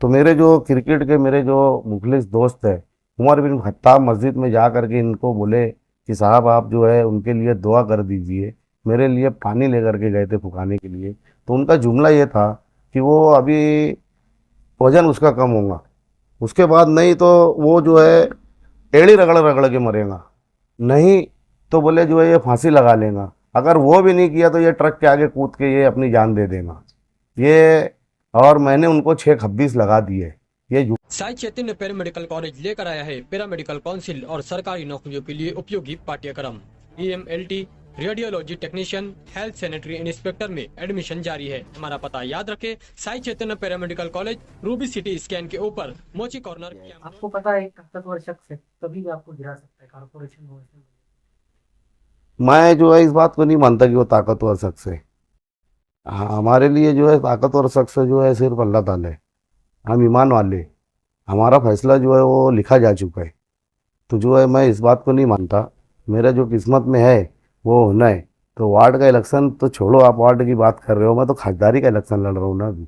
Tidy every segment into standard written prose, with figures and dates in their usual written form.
तो मेरे जो क्रिकेट के मेरे जो मुखलिस दोस्त है उमर बिन खत्ताब मस्जिद में जा करके इनको बोले कि साहब आप जो है उनके लिए दुआ कर दीजिए। मेरे लिए पानी लेकर के गए थे फुकाने के लिए। तो उनका जुमला ये था कि वो अभी वजन उसका कम होगा, उसके बाद नहीं तो वो जो है एड़ी रगड़ रगड़ के मरेगा, नहीं तो बोले जो है ये फांसी लगा लेगा, अगर वो भी नहीं किया तो ये ट्रक के आगे कूद के ये अपनी जान दे देगा ये। और मैंने उनको 6 खब्बीस लगा दिए। ये साई चैतन्य पैरामेडिकल कॉलेज लेकर आया है पैरामेडिकल काउंसिल और सरकारी नौकरियों के लिए उपयोगी पाठ्यक्रम। EMLT, radiology technician, health sanitary inspector में एडमिशन जारी है। हमारा पता याद रखें, Sai Chaitanya paramedical college, Ruby City Scan के ऊपर, मोची कॉर्नर। आपको पता है एक ताकतवर शख्स है कभी भी आपको गिरा सकता है, कारपोरेशन हो। मैं जो है इस बात को नहीं मानता कि वो ताकतवर शख्स है। हाँ, हमारे लिए जो है ताकतवर शख्स जो है सिर्फ अल्लाह ताला है। हम ईमान वाले, हमारा फैसला जो है वो लिखा जा चुका है। तो जो है मैं इस बात को नहीं मानता, मेरा जो किस्मत में है वो होना है। तो वार्ड का इलेक्शन तो छोड़ो, आप वार्ड की बात कर रहे हो, मैं तो खासदारी का इलेक्शन लड़ रहा हूँ ना अभी।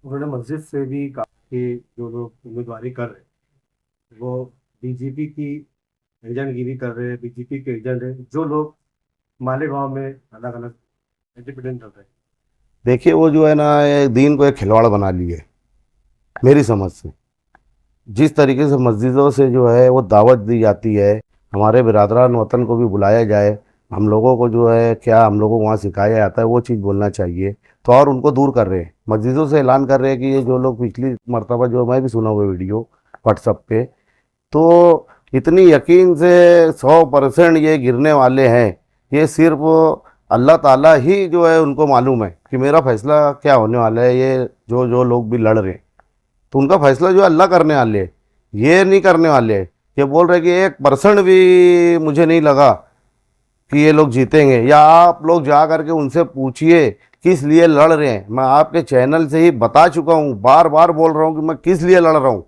उन्होंने मस्जिद से भी कहा कि जो लोग उम्मीदवारी कर रहे हैं वो बीजेपी की एजेंटगिरी कर रहे हैं, बीजेपी के एजेंट हैं। जो लोग मालेगांव में अलग अलग इंडिपेंडेंट कर रहे हैं, देखिए वो जो है ना ये दीन को एक खिलवाड़ बना लिए मेरी समझ से। जिस तरीके से मस्जिदों से जो है वो दावत दी जाती है, हमारे बिरादरान वतन को भी बुलाया जाए, हम लोगों को जो है क्या हम लोगों को वहाँ सिखाया जाता है वो चीज़ बोलना चाहिए। तो और उनको दूर कर रहे हैं, मस्जिदों से ऐलान कर रहे हैं कि ये जो लोग पिछली मरतबा जो मैं भी सुना हुआ वीडियो व्हाट्सएप पे, तो इतनी यकीन से 100% ये गिरने वाले हैं। ये सिर्फ अल्लाह ताला ही जो है उनको मालूम है कि मेरा फैसला क्या होने वाला है। ये जो जो लोग भी लड़ रहे हैं तो उनका फैसला जो है अल्लाह करने वाले है, ये नहीं करने वाले हैं। ये बोल रहे कि 1% भी मुझे नहीं लगा कि ये लोग जीतेंगे। या आप लोग जा करके उनसे पूछिए किस लिए लड़ रहे हैं। मैं आपके चैनल से ही बता चुका हूँ, बार बार बोल रहा हूँ कि मैं किस लिए लड़ रहा हूँ।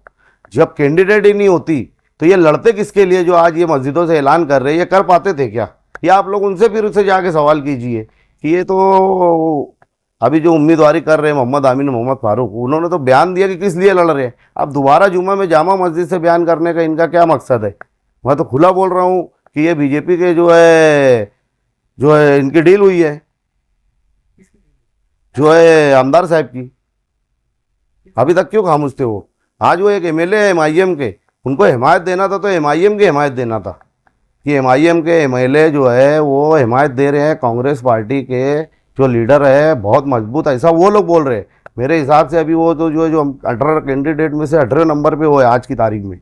जब कैंडिडेट ही नहीं होती तो ये लड़ते किसके लिए? जो आज ये मस्जिदों से ऐलान कर रहे हैं, ये कर पाते थे क्या? ये आप लोग उनसे फिर उससे जाके सवाल कीजिए कि ये तो अभी जो उम्मीदवारी कर रहे हैं मोहम्मद आमीन मोहम्मद फारूक, उन्होंने तो बयान दिया कि किस लिए लड़ रहे हैं। अब दोबारा जुम्मा में जामा मस्जिद से बयान करने का इनका क्या मकसद है? मैं तो खुला बोल रहा हूँ कि ये बीजेपी के जो है इनकी डील हुई है, जो है आमदार साहब की। अभी तक क्यों खामोश थे वो? आज वो एक MLA है MIM के, उनको हिमायत देना था तो MIM की हिमायत देना था कि MIM के MLA जो है वो हिमायत दे रहे हैं कांग्रेस पार्टी के जो लीडर है बहुत मजबूत, ऐसा वो लोग बोल रहे हैं। मेरे हिसाब से अभी वो तो जो 18 कैंडिडेट में से 18 नंबर पे वो है आज की तारीख में।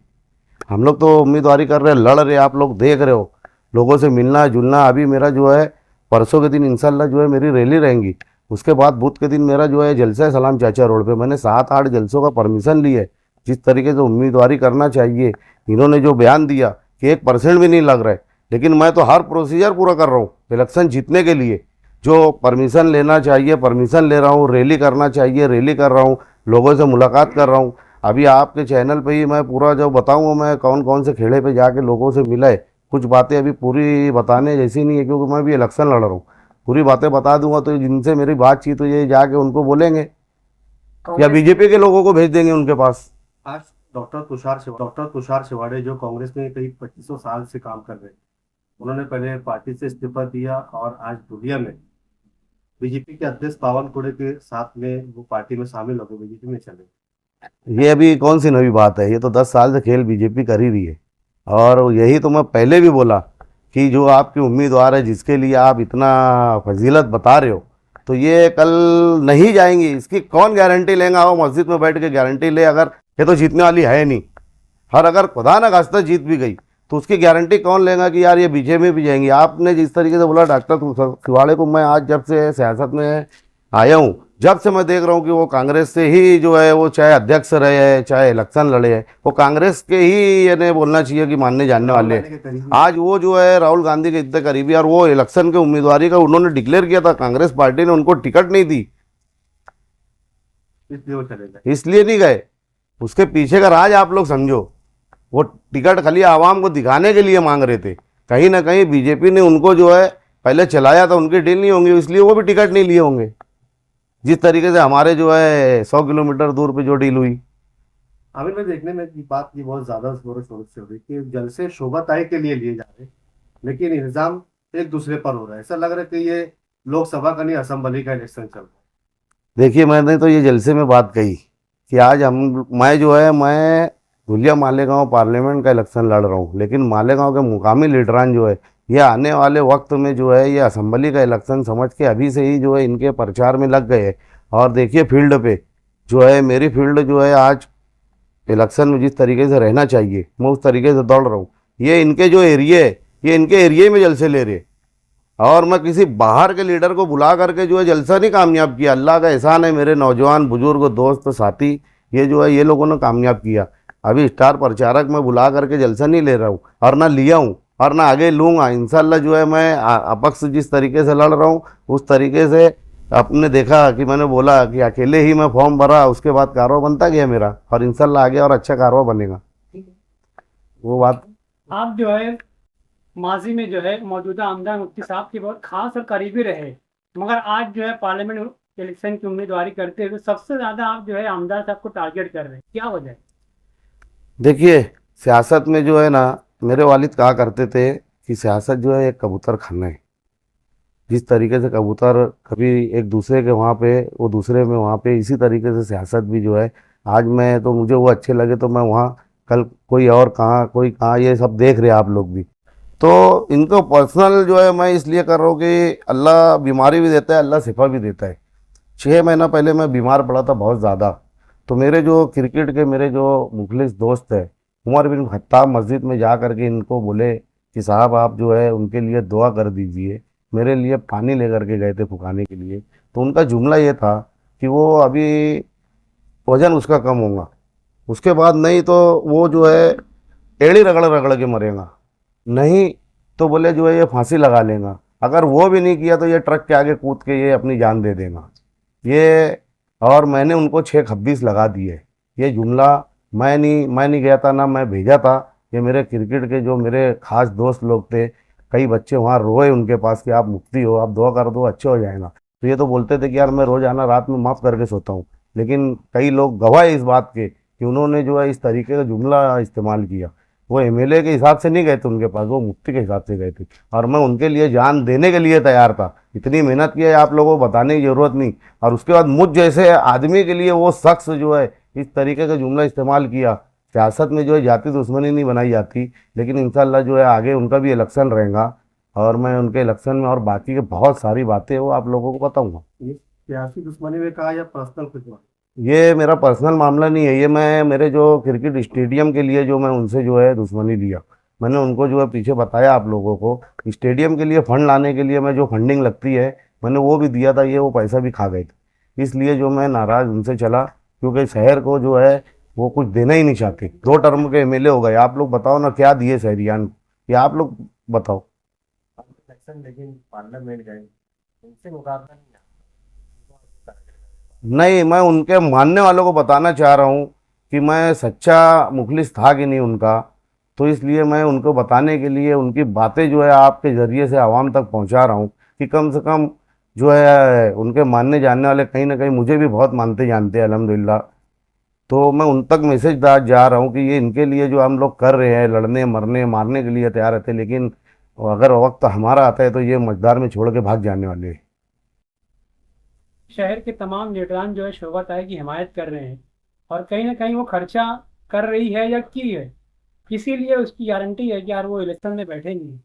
हम लोग तो उम्मीदवारी कर रहे हैं, लड़ रहे हैं, आप लोग देख रहे हो, लोगों से मिलना जुलना। अभी मेरा जो है परसों के दिन इंशाल्लाह जो है मेरी रैली रहेंगी, उसके बाद बुध के दिन मेरा जो है जलसा है सलाम चाचा रोड पे। मैंने 7-8 जलसों का परमिशन ली है। जिस तरीके से उम्मीदवारी करना चाहिए, इन्होंने जो बयान दिया कि 1% भी नहीं लग रहा है, लेकिन मैं तो हर प्रोसीजर पूरा कर रहा हूँ इलेक्शन जीतने के लिए। जो परमिशन लेना चाहिए परमिशन ले रहा हूँ, रैली करना चाहिए रैली कर रहा हूँ, लोगों से मुलाकात कर रहा हूँ। अभी आपके चैनल पे ही मैं पूरा जो बताऊँगा मैं कौन कौन से खेड़े पे जाके लोगों से मिला है। कुछ बातें अभी पूरी बताने जैसी नहीं है क्योंकि मैं भी इलेक्शन लड़ रहा हूँ। पूरी बातें बता दूंगा तो जिनसे मेरी बातचीत हुई है जाके उनको बोलेंगे या बीजेपी के लोगों को भेज देंगे उनके पास। आज डॉक्टर तुषार शिवाड़े जो कांग्रेस में करीब 2500 साल से काम कर रहे हैं, उन्होंने पहले पार्टी से इस्तीफा दिया और आज दुनिया में बीजेपी के अध्यक्ष बावनकुळे के साथ में वो पार्टी में शामिल हो गए, बीजेपी में चले। ये अभी कौन सी नई बात है? ये तो 10 साल से खेल बीजेपी कर ही रही है। और यही तो मैं पहले भी बोला कि जो आपके उम्मीदवार है जिसके लिए आप इतना फजीलत बता रहे हो, तो ये कल नहीं जाएंगी, इसकी कौन गारंटी लेगा? वो मस्जिद में बैठ के गारंटी ले, अगर ये तो जीतने वाली है नहीं। और अगर खुदा ना खास्ता जीत भी गई तो उसकी गारंटी कौन लेगा कि यार ये बीजेपी में भी जाएंगी? आपने जिस तरीके से बोला डॉक्टर शिवाड़े को, मैं आज जब से सियासत में आया हूँ जब से मैं देख रहा हूँ कि वो कांग्रेस से ही जो है वो चाहे अध्यक्ष रहे हैं चाहे इलेक्शन लड़े हैं, वो कांग्रेस के ही यानी बोलना चाहिए कि मानने जानने वाले हैं। आज वो जो है राहुल गांधी के इतने करीबी, और वो इलेक्शन के उम्मीदवारी का उन्होंने डिक्लेयर किया था, कांग्रेस पार्टी ने उनको टिकट नहीं दी, इसलिए वो चले गए। इसलिए नहीं गए। उसके पीछे का राज आप लोग समझो। वो टिकट खाली आवाम को दिखाने के लिए मांग रहे थे। कहीं ना कहीं बीजेपी ने उनको जो है पहले चलाया था, उनकी डील नहीं होंगी इसलिए वो भी टिकट नहीं लिए होंगे। जिस तरीके से हमारे जो है 100 किलोमीटर दूर पे जो डील हुई। आमिर भाई, देखने में ये बात ये बहुत ज्यादा जोरों शोरों से हो रही है कि जलसे शोभाताई के लिए जा रहे हैं, लेकिन इल्जाम एक दूसरे पर हो रहा है। ऐसा लग रहा है कि ये लोकसभा का नहीं, असेंबली का इलेक्शन चल रहा है। देखिए, मैंने तो ये जलसे में बात कही कि आज मैं जो है मैं धुलिया मालेगांव पार्लियामेंट का इलेक्शन लड़ रहा हूँ, लेकिन मालेगांव के मुकामी लीडरान जो है ये आने वाले वक्त में जो है ये असेंबली का इलेक्शन समझ के अभी से ही जो है इनके प्रचार में लग गए। और देखिए फील्ड पे जो है, मेरी फील्ड जो है आज इलेक्शन में जिस तरीके से रहना चाहिए मैं उस तरीके से दौड़ रहा हूँ। ये इनके जो एरिया है ये इनके एरिया में जलसे ले रहे, और मैं किसी बाहर के लीडर को बुला करके जो है जलसा नहीं कामयाब किया। अल्लाह का एहसान है, मेरे नौजवान बुजुर्ग दोस्त साथी ये जो है ये लोगों ने कामयाब किया। अभी स्टार प्रचारक मैं बुला करके जलसा नहीं ले रहा हूँ और ना लिया हूँ और ना आगे लूँगा। इंशाल्लाह जो है मैं अपक्ष जिस तरीके से लड़ रहा हूँ उस तरीके से आपने देखा कि मैंने बोला कि अकेले ही मैं फॉर्म भरा, उसके बाद कारवा बनता गया मेरा, और इंशाल्लाह आगे और अच्छा कारवा बनेगा। वो बात आप जो है माजी में जो है मौजूदा आमदार मुफ्ती साहब के बहुत खास और करीबी रहे, मगर आज जो है पार्लियामेंट इलेक्शन की उम्मीदवारी करते हुए सबसे ज्यादा आप जो है आमदार साहब को टारगेट कर रहे हैं, क्या वजह है? देखिए, सियासत में जो है ना, मेरे वालिद कहा करते थे कि सियासत जो है एक कबूतर खाना है। जिस तरीके से कबूतर कभी एक दूसरे के वहाँ पे वो दूसरे में वहाँ पे, इसी तरीके से सियासत भी जो है आज मैं तो मुझे वो अच्छे लगे तो मैं वहाँ, कल कोई और कहाँ कोई कहाँ, ये सब देख रहे हैं आप लोग भी। तो इनको पर्सनल जो है मैं इसलिए कर रहा हूँ कि अल्लाह बीमारी भी देता है, अल्लाह शिफा भी देता है। 6 महीना पहले मैं बीमार पड़ा था बहुत ज़्यादा, तो मेरे जो क्रिकेट के मेरे जो मुखलिस दोस्त है उमर बिन खत्ताब मस्जिद में जा करके इनको बोले कि साहब आप जो है उनके लिए दुआ कर दीजिए। मेरे लिए पानी लेकर के गए थे फुकाने के लिए, तो उनका जुमला ये था कि वो अभी वजन उसका कम होगा, उसके बाद नहीं तो वो जो है एड़ी रगड़ रगड़ के मरेगा, नहीं तो बोले जो है ये फांसी लगा लेगा, अगर वो भी नहीं किया तो ये ट्रक के आगे कूद के ये अपनी जान दे देगा ये। और मैंने उनको 6 लगा दिए। ये जुमला मैं नहीं गया था ना मैं भेजा था, ये मेरे क्रिकेट के जो मेरे खास दोस्त लोग थे, कई बच्चे वहाँ रोए उनके पास कि आप मुफ्ती हो, आप दुआ कर दो अच्छे हो जाएगा। तो ये तो बोलते थे कि यार मैं रोज़ाना रात में माफ़ करके सोता हूँ, लेकिन कई लोग गवाह है इस बात के कि उन्होंने जो है इस तरीके का जुमला इस्तेमाल किया। वो एमएलए के हिसाब से नहीं गए थे उनके पास, वो मुफ्ती के हिसाब से गए थे, और मैं उनके लिए जान देने के लिए तैयार था। इतनी मेहनत की है आप लोगों को बताने की ज़रूरत नहीं। और उसके बाद मुझ जैसे आदमी के लिए वो शख्स जो है इस तरीके का जुमला इस्तेमाल किया। सियासत में जो है जाति दुश्मनी नहीं बनाई जाती, लेकिन इंशाल्लाह जो है आगे उनका भी इलेक्शन रहेगा और मैं उनके इलेक्शन में और बाकी के बहुत सारी बातें वो आप लोगों को बताऊँगा। ये सियासी दुश्मनी में कहा या पर्सनल कुछ बात? ये मेरा पर्सनल मामला नहीं है, ये मैं मेरे जो क्रिकेट स्टेडियम के लिए जो मैं उनसे जो है दुश्मनी लिया, मैंने उनको जो है पीछे बताया आप लोगों को। स्टेडियम के लिए फंड लाने के लिए मैं जो फंडिंग लगती है मैंने वो भी दिया था, ये वो पैसा भी खा गए थे, इसलिए जो मैं नाराज़ उनसे चला, क्योंकि शहर को जो है वो कुछ देना ही नहीं चाहते। 2 टर्म के एमएलए हो गए, आप लोग बताओ ना क्या दिए शहरियान को, ये आप लोग बताओ। लेकिन पार्लियामेंट गए, उनसे मुकाबला नहीं। नहीं, मैं उनके मानने वालों को बताना चाह रहा हूँ कि मैं सच्चा मुखलिस था कि नहीं उनका, तो इसलिए मैं उनको बताने के लिए उनकी बातें जो है आपके ज़रिए से आवाम तक पहुँचा रहा हूँ कि कम से कम जो है उनके मानने जानने वाले कहीं ना कहीं मुझे भी बहुत मानते जानते हैं अल्हम्दुलिल्लाह। तो मैं उन तक मैसेज जा रहा हूँ कि ये इनके लिए जो हम लोग कर रहे हैं, लड़ने मरने मारने के लिए तैयार रहते, लेकिन अगर वक्त हमारा आता है तो ये मझदार में छोड़ के भाग जाने वाले हैं। शहर के तमाम लीडरान जो है शोभाताई की हिमायत कर रहे हैं और कहीं ना कहीं वो खर्चा कर रही है या की है, इसीलिए उसकी गारंटी है कि यार वो इलेक्शन में बैठेंगे।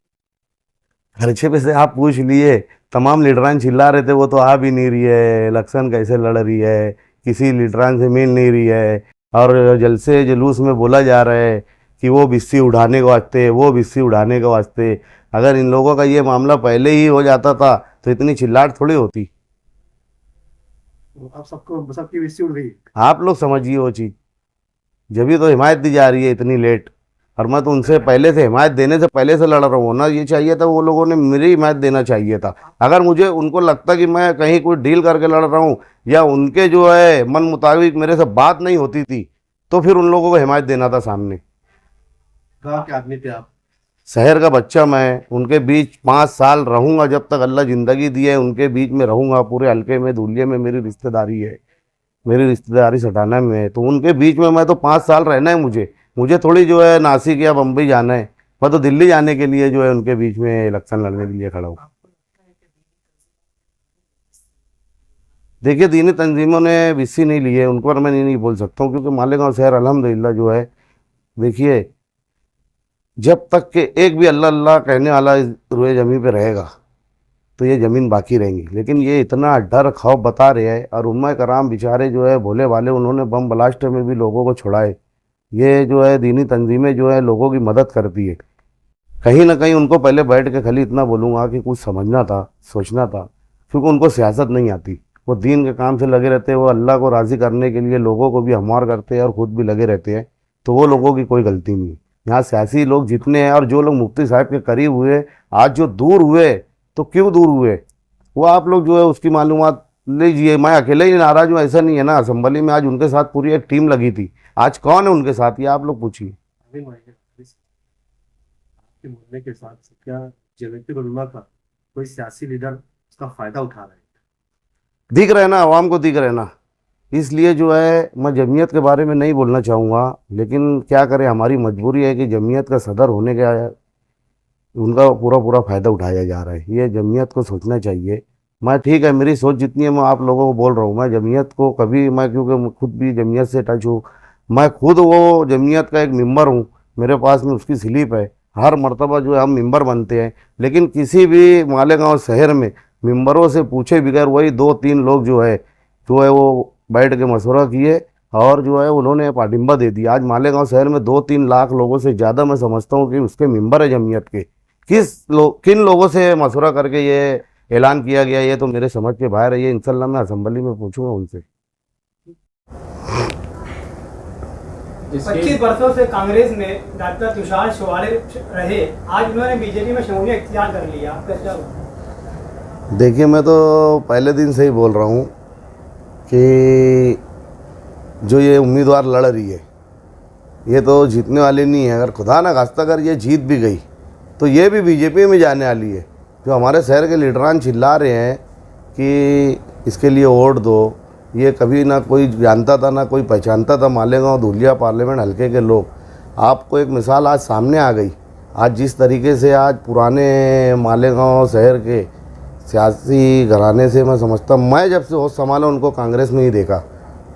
खर्चे पे से आप पूछ लिए, तमाम लीडरान चिल्ला रहे थे वो तो आ भी नहीं रही है, इलेक्शन कैसे लड़ रही है, किसी लीडरान से मिल नहीं रही है, और जलसे जुलूस में बोला जा रहा है कि वो बिस्सी उड़ाने के वास्ते, वो बिस्सी उड़ाने के वास्ते। अगर इन लोगों का ये मामला पहले ही हो जाता था तो इतनी चिल्लाहट थोड़ी होती। अब सबकी विसी उड़ गई। आप लोग समझिए वो चीज़, जब भी तो हिमायत दी जा रही है इतनी लेट, और मैं तो उनसे पहले से हिमायत देने से पहले से लड़ रहा हूँ ना। ये चाहिए था वो लोगों ने मेरी हिमायत देना चाहिए था। अगर मुझे उनको लगता कि मैं कहीं कोई डील करके लड़ रहा हूँ या उनके जो है मन मुताबिक मेरे से बात नहीं होती थी तो फिर उन लोगों को हिमायत देना था सामने। गाँव के आदमी थे आप, शहर का बच्चा मैं, उनके बीच 5 साल रहूँगा, जब तक अल्लाह ज़िंदगी दी है उनके बीच में रहूँगा। पूरे हल्के में धुलिया में मेरी रिश्तेदारी है, मेरी रिश्तेदारी सटाना में है, तो उनके बीच में मैं तो 5 साल रहना है। मुझे थोड़ी जो है नासिक या बम्बई जाना है, मैं तो दिल्ली जाने के लिए जो है उनके बीच में इलेक्शन लड़ने के लिए खड़ा हूँ। देखिए, दीनी तंजीमों ने विसी नहीं ली है, उन पर मैं नहीं बोल सकता हूँ, क्योंकि मालेगांव शहर अल्हम्दुलिल्लाह जो है, देखिए, जब तक के एक भी अल्लाह अल्लाह कहने वाला इस रुए ज़मीन पे रहेगा तो ये ज़मीन बाकी रहेंगी। लेकिन ये इतना डर खौफ बता रहे हैं, और उम्मा कराम बेचारे जो है भोले वाले, उन्होंने बम ब्लास्ट में भी लोगों को छुड़ाए। ये जो है दीनी तंजीमें जो है लोगों की मदद करती है। कहीं ना कहीं उनको पहले बैठ के खाली इतना बोलूँगा कि कुछ समझना था, सोचना था, क्योंकि उनको सियासत नहीं आती। वो दीन के काम से लगे रहते हैं, वो अल्लाह को राज़ी करने के लिए लोगों को भी हमवार करते हैं और ख़ुद भी लगे रहते हैं, तो वो लोगों की कोई गलती नहीं है। यहाँ सियासी लोग जितने हैं और जो लोग मुफ्ती साहब के करीब हुए, आज जो दूर हुए, तो क्यों दूर हुए वो आप लोग जो है उसकी मालूमात लीजिए। मैं अकेले ही नाराज़ हूँ ऐसा नहीं है ना, असम्बली में आज उनके साथ पूरी एक टीम लगी थी। आज कौन है उनके साथ, ये आप लोग पूछिए। आपके बोलने के हिसाब से क्या जमीयत उलमा का कोई सियासी लीडर उसका फायदा उठा रहा है? दिख रहे ना, आवाम को दिख रहे ना, इसलिए जो है मैं जमीयत के बारे में नहीं बोलना चाहूँगा, लेकिन क्या करें, हमारी मजबूरी है कि जमीयत का सदर होने का उनका पूरा फ़ायदा उठाया जा रहा है। ये जमीयत को सोचना चाहिए। मैं ठीक है, मेरी सोच जितनी है मैं आप लोगों को बोल रहा हूँ। मैं जमीयत को कभी, मैं क्योंकि खुद भी जमीयत से टच हूँ, मैं खुद वो जमीयत का एक मेंबर हूँ, मेरे पास में उसकी स्लिप है। हर मर्तबा जो है हम मेंबर बनते हैं, लेकिन किसी भी मालेगांव शहर में मेंबरों से पूछे बगैर वही 2-3 लोग जो है वो बैठ के मशवरा किए और जो है उन्होंने पाटिंबा दे दिया। आज मालेगांव शहर में 2-3 लाख लोगों से ज़्यादा मैं समझता हूँ कि उसके मेंबर है जमीयत के। किन लोगों से मशवरा करके ये ऐलान किया गया, ये तो मेरे समझ के बाहर है। ये इंशाल्लाह मैं असेंबली में पूछूंगा उनसे। 25 वर्षों से कांग्रेस में डॉक्टर तुषार शिवाड़े रहे, आज उन्होंने बीजेपी में शमूलियत इख्तियार कर लिया, आप कैसा हुआ? देखिए, मैं तो पहले दिन से ही बोल रहा हूँ कि जो ये उम्मीदवार लड़ रही है ये तो जीतने वाली नहीं है। अगर खुदा ना खास्ता अगर ये जीत भी गई तो ये भी बीजेपी में जाने वाली है। जो हमारे शहर के लीडरान चिल्ला रहे हैं कि इसके लिए वोट दो, ये कभी ना कोई जानता था ना कोई पहचानता था मालेगांव धुलिया पार्लियामेंट हल्के के लोग। आपको एक मिसाल आज सामने आ गई। आज जिस तरीके से आज पुराने मालेगांव शहर के सियासी घराने से मैं समझता, मैं जब से होश संभाला उनको कांग्रेस में ही देखा,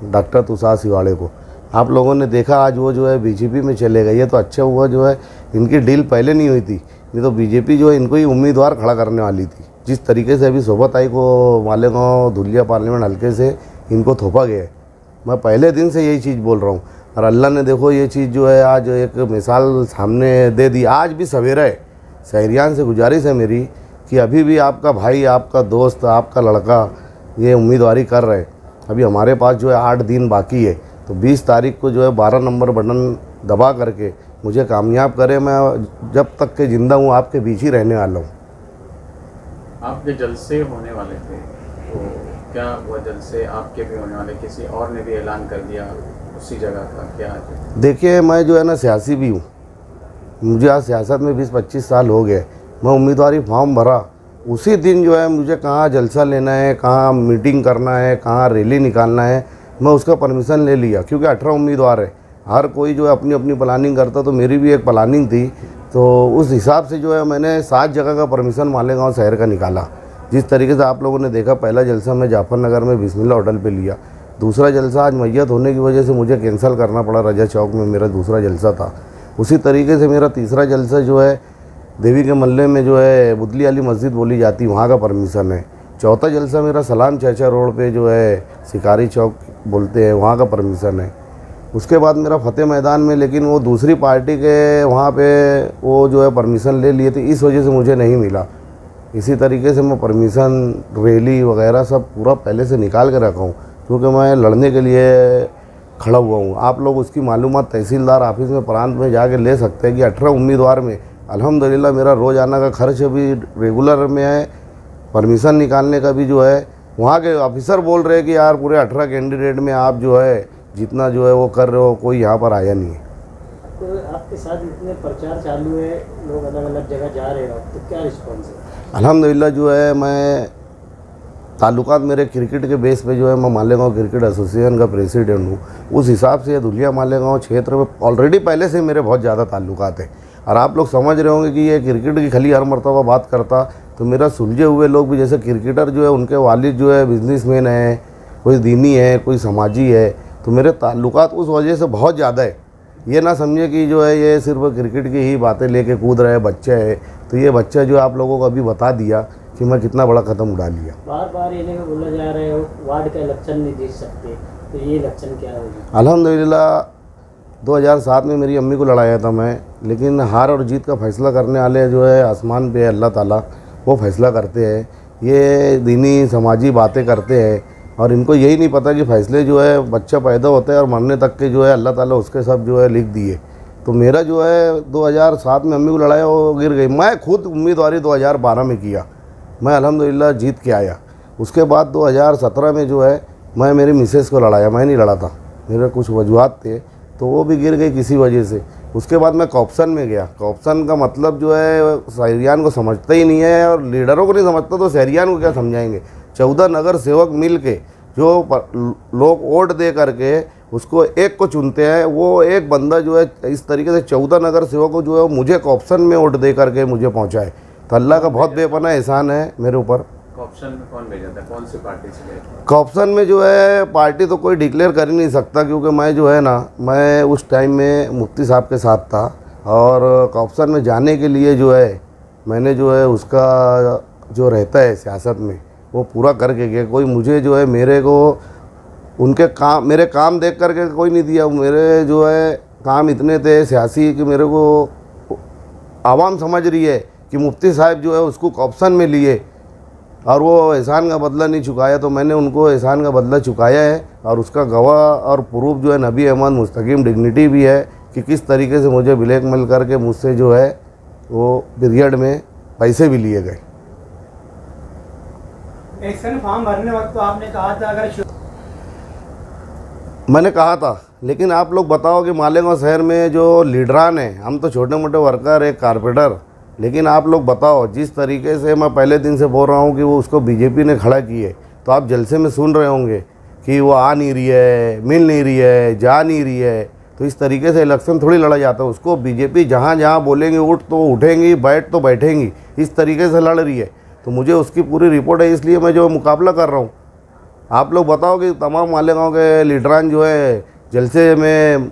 डॉक्टर तुषार शिवाड़े को। आप लोगों ने देखा आज वो जो है बीजेपी में चले गए। ये तो अच्छा हुआ जो है इनकी डील पहले नहीं हुई थी, नहीं तो बीजेपी जो है इनको ही उम्मीदवार खड़ा करने वाली थी। जिस तरीके से अभी सोबत आई को मालेगांव धुलिया पार्लियामेंट हल्के से इनको थोपा गया है, मैं पहले दिन से यही चीज़ बोल रहा हूँ। और अल्लाह ने देखो ये चीज़ जो है आज एक मिसाल सामने दे दी। आज भी सवेरा है, शहरियान से गुजारिश है मेरी कि अभी भी आपका भाई, आपका दोस्त, आपका लड़का ये उम्मीदवारी कर रहे हैं। अभी हमारे पास जो है 8 दिन बाकी है, तो 20 तारीख को जो है 12 नंबर बटन दबा करके मुझे कामयाब करें। मैं जब तक के ज़िंदा हूँ आपके बीच ही रहने वाला हूँ। आपके जलसे होने वाले थे, तो क्या वो जलसे आपके भी होने वाले, किसी और ने भी ऐलान कर दिया उसी जगह का, क्या? देखिए, मैं जो है ना सियासी भी हूँ, मुझे आज सियासत में 20-25 साल हो गए। मैं उम्मीदवारी फॉर्म भरा उसी दिन जो है मुझे कहाँ जलसा लेना है, कहाँ मीटिंग करना है, कहाँ रैली निकालना है, मैं उसका परमिशन ले लिया। क्योंकि 18 उम्मीदवार है, हर कोई जो है अपनी अपनी प्लानिंग करता, तो मेरी भी एक प्लानिंग थी। तो उस हिसाब से जो है मैंने 7 जगह का परमिशन मालेगांव शहर का निकाला। जिस तरीके से आप लोगों ने देखा, पहला जलसा मैं जाफरनगर में बिस्मिल्लाह होटल पे लिया। दूसरा जलसा आज मैयत होने की वजह से मुझे कैंसिल करना पड़ा, रजा चौक में मेरा दूसरा जलसा था। उसी तरीके से मेरा तीसरा जलसा जो है देवी के मल्ले में जो है बुदली वाली मस्जिद बोली जाती, वहाँ का परमिशन है। चौथा जलसा मेरा सलाम चाचा रोड पे जो है शिकारी चौक बोलते हैं, वहाँ का परमिशन है। उसके बाद मेरा फतेह मैदान में, लेकिन वो दूसरी पार्टी के वहाँ पे वो जो है परमिशन ले लिए थे, इस वजह से मुझे नहीं मिला। इसी तरीके से मैं परमिशन, रैली वगैरह सब पूरा पहले से निकाल के रखा हूँ, क्योंकि मैं लड़ने के लिए खड़ा हुआ हूँ। आप लोग उसकी मालूमात तहसीलदार ऑफिस में प्रांत में जाके ले सकते हैं कि 18 उम्मीदवार में अल्हम्दुलिल्लाह मेरा रोज़ाना का खर्च अभी रेगुलर में है। परमिशन निकालने का भी जो है वहाँ के ऑफिसर बोल रहे हैं कि यार पूरे 18 कैंडिडेट में आप जो है जितना जो है वो कर रहे हो, कोई यहाँ पर आया नहीं है। आपके साथ इतने प्रचार चालू है, लोग अलग अलग जगह जा रहे हो, तो क्या रिस्पॉन्स है? अल्हम्दुलिल्लाह जो है मैं ताल्लुकात मेरे क्रिकेट के बेस पे जो है मैं मालेगांव क्रिकेट एसोसिएशन का प्रेसिडेंट हूँ। उस हिसाब से धुलिया मालेगांव क्षेत्र में ऑलरेडी पहले से मेरे बहुत ज़्यादा ताल्लुकात हैं। और आप लोग समझ रहे होंगे कि ये क्रिकेट की खाली हर मरतबा बात करता, तो मेरा सुलझे हुए लोग भी जैसे क्रिकेटर जो है उनके वालिद जो है बिजनेसमैन है, कोई दीनी है, कोई समाजी है, तो मेरे ताल्लुकात उस वजह से बहुत ज़्यादा है। ये ना समझे कि जो है ये सिर्फ क्रिकेट की ही बातें लेके कूद रहे बच्चे है। तो ये बच्चा जो आप लोगों को अभी बता दिया कि मैं कितना बड़ा कदम उठा लिया। बार बार ये नहीं बोला जा रहा है वार्ड का इलेक्शन नहीं जीत सकते, तो ये इलेक्शन क्या होगा? अल्हम्दुलिल्लाह 2007 में मेरी अम्मी को लड़ाया था मैं, लेकिन हार और जीत का फ़ैसला करने वाले जो है आसमान पे है अल्लाह ताला, वो फ़ैसला करते हैं। ये दीनी समाजी बातें करते हैं और इनको यही नहीं पता कि फ़ैसले जो है बच्चा पैदा होता है और मरने तक के जो है अल्लाह ताला उसके सब जो है लिख दिए। तो मेरा जो है 2007 में अम्मी को लड़ाया, वो गिर गई। मैं खुद उम्मीदवारी 2012 में किया, मैं अल्हम्दुलिल्लाह जीत के आया। उसके बाद 2017 में जो है मैं मेरी मिसेस को लड़ाया, मैं नहीं लड़ा था, मेरे कुछ वजूहत थे, तो वो भी गिर गई किसी वजह से। उसके बाद मैं कॉप्शन में गया। कॉप्शन का मतलब जो है शहरियान को समझता ही नहीं है, और लीडरों को नहीं समझता तो शहरियान को क्या समझाएंगे। 14 नगर सेवक मिल के जो लोग वोट दे करके उसको एक को चुनते हैं, वो एक बंदा जो है इस तरीके से 14 नगर सेवकों जो है मुझे कॉप्शन में वोट दे करके मुझे पहुँचाए, तो अल्लाह का बहुत बेपना एहसान है मेरे ऊपर। ऑप्शन में कौन भेजा था, कौन सी पार्टी से भेजा था? कॉप्शन में जो है पार्टी तो कोई डिक्लेयर कर ही नहीं सकता, क्योंकि मैं जो है ना, मैं उस टाइम में मुफ्ती साहब के साथ था, और कॉप्शन में जाने के लिए जो है मैंने जो है उसका जो रहता है सियासत में वो पूरा करके गया। कोई मुझे जो है मेरे को उनके काम, मेरे काम देख करके कोई नहीं दिया। मेरे जो है काम इतने थे सियासी कि मेरे को आवाम समझ रही है कि मुफ्ती साहब जो है उसको कॉप्शन में लिए और वो एहसान का बदला नहीं चुकाया, तो मैंने उनको एहसान का बदला चुकाया है। और उसका गवाह और प्रूफ जो है नबी अहमद मुस्तकीम डिग्निटी भी है कि किस तरीके से मुझे ब्लैकमेल करके मुझसे जो है वो पीरियड में पैसे भी लिए गए। इलेक्शन फॉर्म भरने वक्त तो आपने कहा था अगर मैंने कहा था, लेकिन आप लोग बताओ कि मालेगांव शहर में जो लीडरान हैं, हम तो छोटे मोटे वर्कर, एक कारपेंटर, लेकिन आप लोग बताओ जिस तरीके से मैं पहले दिन से बोल रहा हूँ कि वो उसको बीजेपी ने खड़ा की है, तो आप जलसे में सुन रहे होंगे कि वो आ नहीं रही है, मिल नहीं रही है, जा नहीं रही है। तो इस तरीके से इलेक्शन थोड़ी लड़ा जाता है। उसको बीजेपी जहाँ जहाँ बोलेंगे उठ तो उठेंगी, बैठ तो बैठेंगी, इस तरीके से लड़ रही है। तो मुझे उसकी पूरी रिपोर्ट है, इसलिए मैं जो मुकाबला कर रहा हूँ। आप लोग बताओ कि तमाम मालेगांव के लीडरान जो है जलसे में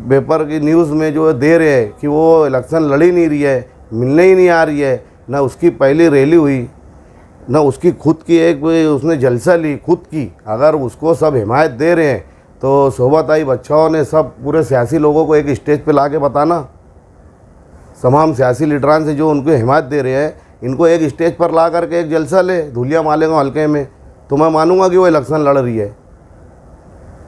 पेपर की न्यूज़ में जो है दे रहे हैं कि वो इलेक्शन लड़ी नहीं रही है, मिलने ही नहीं आ रही है, ना उसकी पहली रैली हुई, ना उसकी खुद की एक उसने जलसा ली खुद की। अगर उसको सब हिमायत दे रहे हैं तो सोबत आई बच्चों ने सब पूरे सियासी लोगों को एक स्टेज पे ला के बताना, तमाम सियासी लीडरान से जो उनको हिमायत दे रहे हैं, इनको एक स्टेज पर ला करके एक जलसा ले धुलिया मालेगांव हल्के में, तो मैं मानूंगा कि वो इलेक्शन लड़ रही है।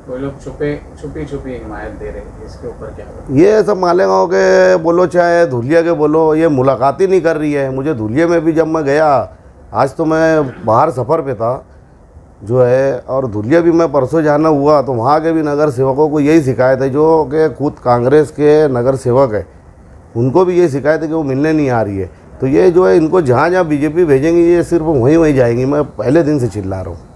कोई लोग छुपी हिमायत दे रहे हैं, इसके ऊपर क्या होगा? ये सब मालेगांव के बोलो चाहे धुलिया के बोलो, ये मुलाकात ही नहीं कर रही है। मुझे धुलिया में भी जब मैं गया, आज तो मैं बाहर सफ़र पे था जो है, और धुलिया भी मैं परसों जाना हुआ, तो वहाँ के भी नगर सेवकों को यही शिकायत है, जो कि खुद कांग्रेस के नगर सेवक है, उनको भी यही शिकायत है कि वो मिलने नहीं आ रही है। तो ये जो है इनको जहाँ जहाँ बीजेपी भेजेंगी, ये सिर्फ वहीं जाएंगी। मैं पहले दिन से चिल्ला रहा हूँ।